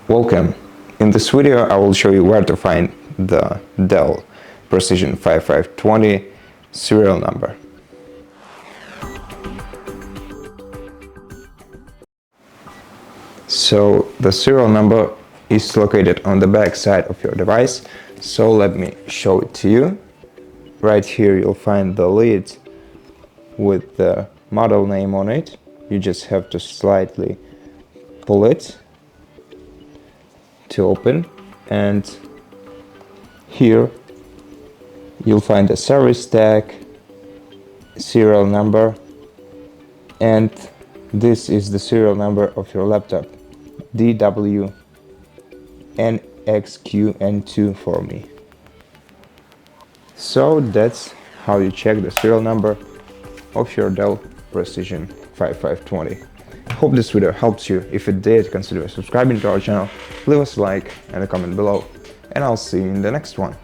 Welcome. In this video I will show you where to find the DELL Precision 5520 serial number. So the serial number is located on the back side of your device, so let me show it to you. Right here you'll find the lid with the model name on it. You just have to slightly pull it to open, and here you'll find a service tag, serial number, and this is the serial number of your laptop, DWNXQN2 for me. So that's how you check the serial number of your DELL Precision 5520. Hope this video helps you. If it did, consider subscribing to our channel, leave us a like and a comment below, and I'll see you in the next one.